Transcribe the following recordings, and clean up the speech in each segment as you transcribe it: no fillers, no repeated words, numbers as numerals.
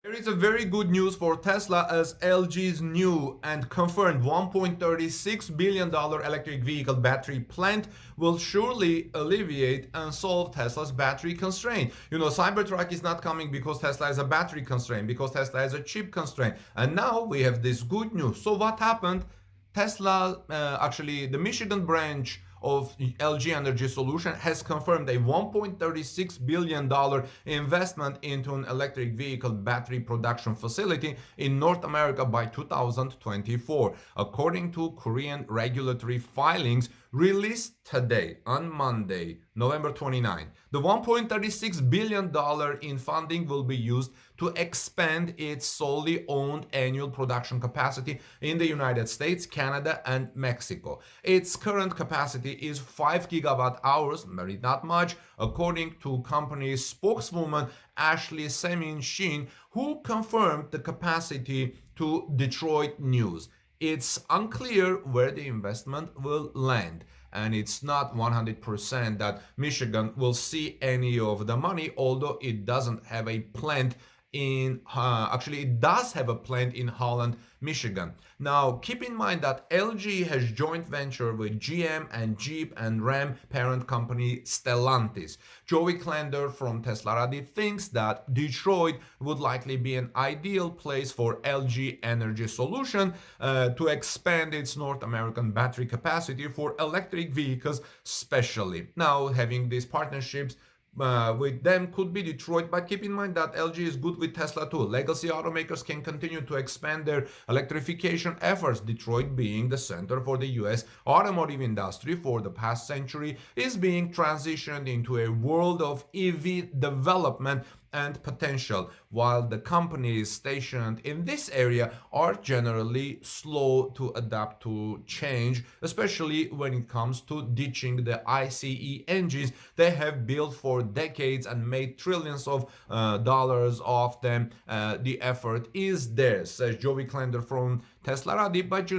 There is a very good news for Tesla as LG's new and confirmed $1.36 billion electric vehicle battery plant will surely alleviate and solve Tesla's battery constraint. Cybertruck is not coming because Tesla has a battery constraint, because Tesla has a chip constraint. And now we have this good news. So what happened? Tesla, actually, the Michigan branch of LG Energy Solution has confirmed a $1.36 billion investment into an electric vehicle battery production facility in North America by 2024, according to Korean regulatory filings released today on Monday, November 29. The $1.36 billion in funding will be used to expand its solely owned annual production capacity in the United States, Canada, and Mexico. Its current capacity is 5 gigawatt hours, very not much, according to company's spokeswoman Ashley Semin-Shin, who confirmed the capacity to Detroit News. It's unclear where the investment will land, and it's not 100% that Michigan will see any of the money, although it doesn't have a plant actually it does have a plant in Holland, Michigan. Now keep in mind that LG has joint venture with GM and Jeep and Ram parent company Stellantis. Joey Klender from Teslarati thinks that Detroit would likely be an ideal place for LG Energy Solution to expand its North American battery capacity for electric vehicles, especially. Now having these partnerships with them could be Detroit, but keep in mind that LG is good with Tesla too. Legacy automakers can continue to expand their electrification efforts. Detroit, being the center for the US automotive industry for the past century, is being transitioned into a world of EV development and potential, while the companies stationed in this area are generally slow to adapt to change, especially when it comes to ditching the ICE engines they have built for decades and made trillions of dollars off them. The effort is there, says Joey Klender from Teslarati, but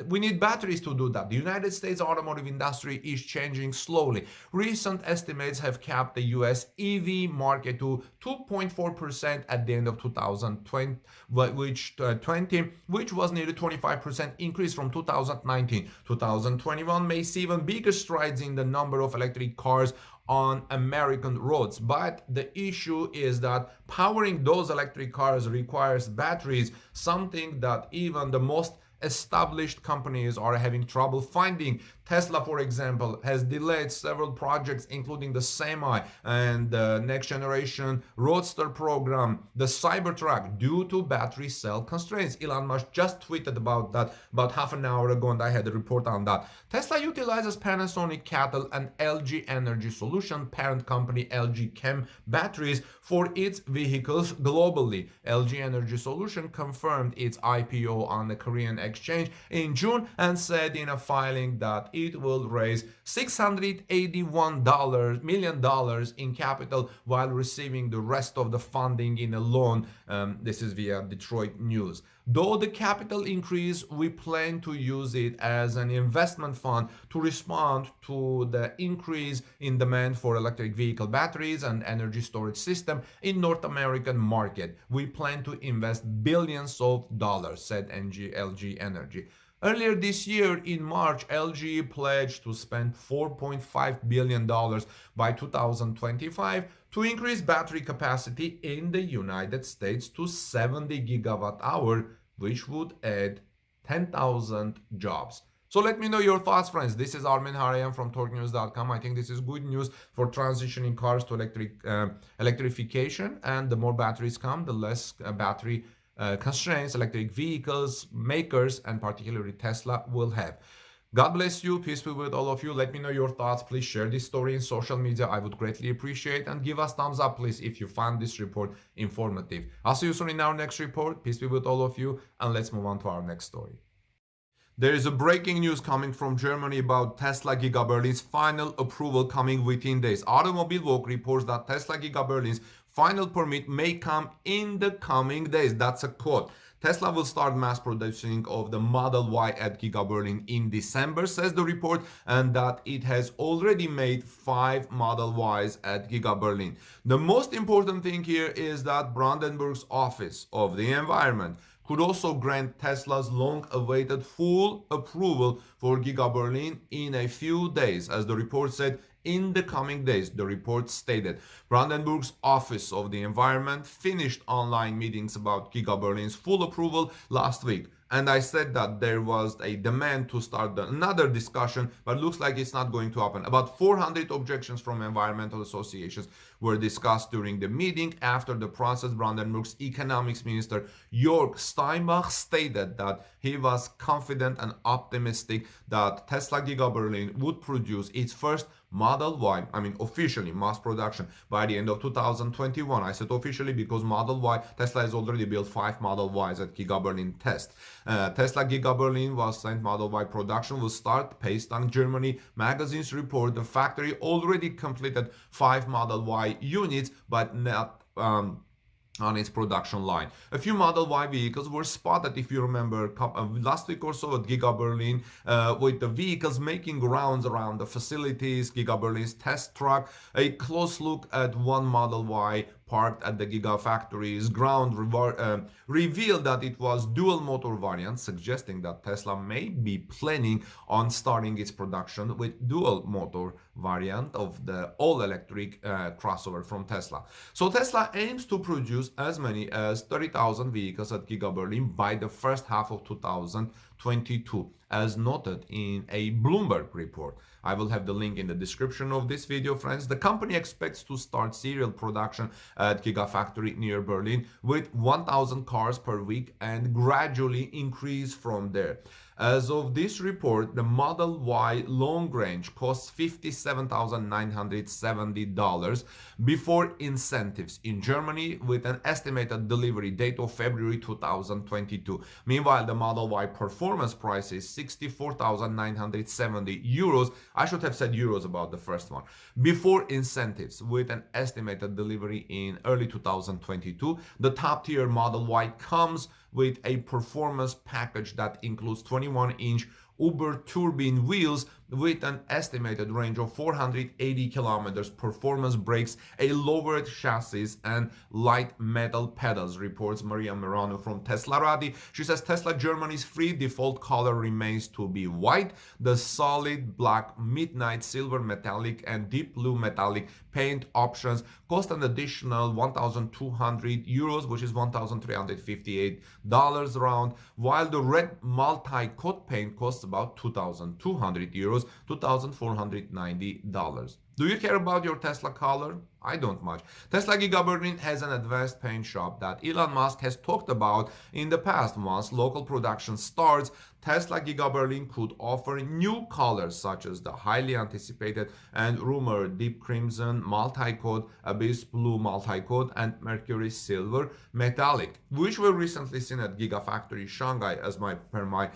we need batteries to do that. The United States automotive industry is changing slowly. Recent estimates have capped the US EV market to 2.4% at the end of 2020, which was nearly 25% increase from 2019. 2021 may see even bigger strides in the number of electric cars on American roads. But the issue is that powering those electric cars requires batteries, something that even the most established companies are having trouble finding. Tesla, for example, has delayed several projects, including the Semi and the next generation Roadster program, the Cybertruck, due to battery cell constraints. Elon Musk just tweeted about that about half an hour ago, and I had a report on that. Tesla utilizes Panasonic, CATL, and LG Energy Solution parent company LG Chem batteries for its vehicles globally. LG Energy Solution confirmed its IPO on the Korean exchange in June and said in a filing that it will raise $681 million in capital while receiving the rest of the funding in a loan. This is via Detroit News. Though the capital increase, we plan to use it as an investment fund to respond to the increase in demand for electric vehicle batteries and energy storage system in North American market. We plan to invest billions of dollars, said LG Energy. Earlier this year, in March, LG pledged to spend $4.5 billion by 2025 to increase battery capacity in the United States to 70 gigawatt hour, which would add 10,000 jobs. So let me know your thoughts, friends. This is Armin Harayan from TorqueNews.com. I think this is good news for transitioning cars to electrification, and the more batteries come, the less battery constraints electric vehicles makers and particularly Tesla will have. God bless you. Peace be with all of you. Let me know your thoughts. Please share this story in social media. I would greatly appreciate, and give us thumbs up, please, if you found this report informative. I'll see you soon in our next report. Peace be with all of you, and let's move on to our next story. There is a breaking news coming from Germany about Tesla Giga Berlin's final approval coming within days. Automobile Vogue reports that Tesla Giga Berlin's Final permit may come in the coming days. That's a quote. Tesla will start mass producing of the Model Y at Giga Berlin in December, says the report, and that it has already made 5 Model Ys at Giga Berlin. The most important thing here is that Brandenburg's Office of the Environment could also grant Tesla's long-awaited full approval for Giga Berlin in a few days, as the report said. In the coming days, the report stated. Brandenburg's Office of the Environment finished online meetings about Giga Berlin's full approval last week. And I said that there was a demand to start another discussion, but looks like it's not going to happen. About 400 objections from environmental associations were discussed during the meeting. After the process, Brandenburg's economics minister Jörg Steinbach stated that he was confident and optimistic that Tesla Giga Berlin would produce its first Model Y, officially mass production by the end of 2021. I said officially because Model Y, Tesla has already built 5 Model Ys at Giga Berlin test. Tesla Giga Berlin was sent Model Y production will start based on Germany magazine's report. The factory already completed 5 Model Y units, but not on its production line. A few Model Y vehicles were spotted, if you remember, last week or so at Giga Berlin, with the vehicles making rounds around the facilities, Giga Berlin's test truck. A close look at one Model Y parked at the Gigafactory's ground revealed that it was dual motor variant, suggesting that Tesla may be planning on starting its production with dual motor variant of the all-electric crossover from Tesla. So Tesla aims to produce as many as 30,000 vehicles at Giga Berlin by the first half of 2022, as noted in a Bloomberg report. I will have the link in the description of this video, friends. The company expects to start serial production at Gigafactory near Berlin with 1,000 cars per week and gradually increase from there. As of this report, the Model Y long range costs $57,970 before incentives in Germany, with an estimated delivery date of February 2022. Meanwhile, the Model Y performance price is 64,970 euros. I should have said euros about the first one. Before incentives, with an estimated delivery in early 2022, the top tier Model Y comes with a performance package that includes 21-inch Uber turbine wheels with an estimated range of 480 kilometers, performance brakes, a lowered chassis, and light metal pedals, reports Maria Merano from Teslarati. She says Tesla Germany's free default color remains to be white. The solid black, midnight silver metallic, and deep blue metallic paint options cost an additional 1,200 euros, which is $1,358 round, while the red multi-coat paint costs about 2,200 euros, $2,490. Do you care about your Tesla color? I don't much. Tesla Giga Berlin has an advanced paint shop that Elon Musk has talked about in the past. Once local production starts, Tesla Giga Berlin could offer new colors such as the highly anticipated and rumored deep crimson multi-coat, abyss blue multi-coat, and mercury silver metallic, which were recently seen at Gigafactory Shanghai, as per my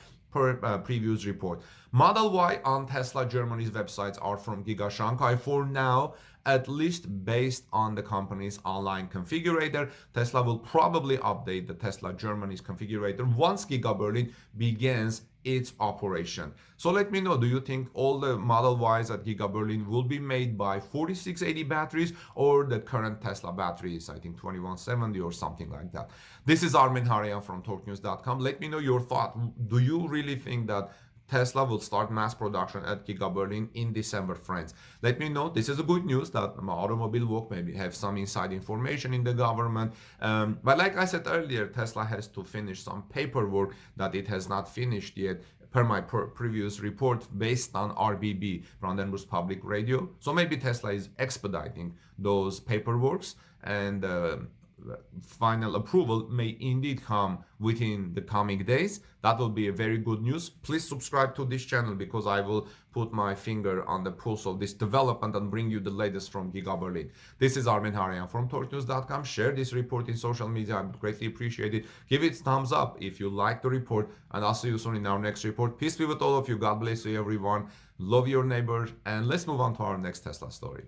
previous report. Model Y on Tesla Germany's websites are from Giga Shanghai for now, at least based on the company's online configurator. Tesla will probably update the Tesla Germany's configurator once Giga Berlin begins its operation. So let me know, do you think all the Model Ys at Giga Berlin will be made by 4680 batteries or the current Tesla batteries, I think 2170 or something like that? This is Armin Harayan from TalkNews.com. Let me know your thought. Do you really think that Tesla will start mass production at Giga Berlin in December, friends? Let me know. This is a good news that Automobile Walk maybe have some inside information in the government. But like I said earlier, Tesla has to finish some paperwork that it has not finished yet, per my previous report based on RBB, Brandenburg's Public Radio. So maybe Tesla is expediting those paperworks, and final approval may indeed come within the coming days. That will be a very good news. Please subscribe to this channel because I will put my finger on the pulse of this development and bring you the latest from Giga Berlin. This is Armin Harayan from TalkNews.com. Share this report in social media. I would greatly appreciate it. Give it a thumbs up if you like the report, and I'll see you soon in our next report. Peace be with all of you. God bless you, everyone. Love your neighbor, and let's move on to our next Tesla story.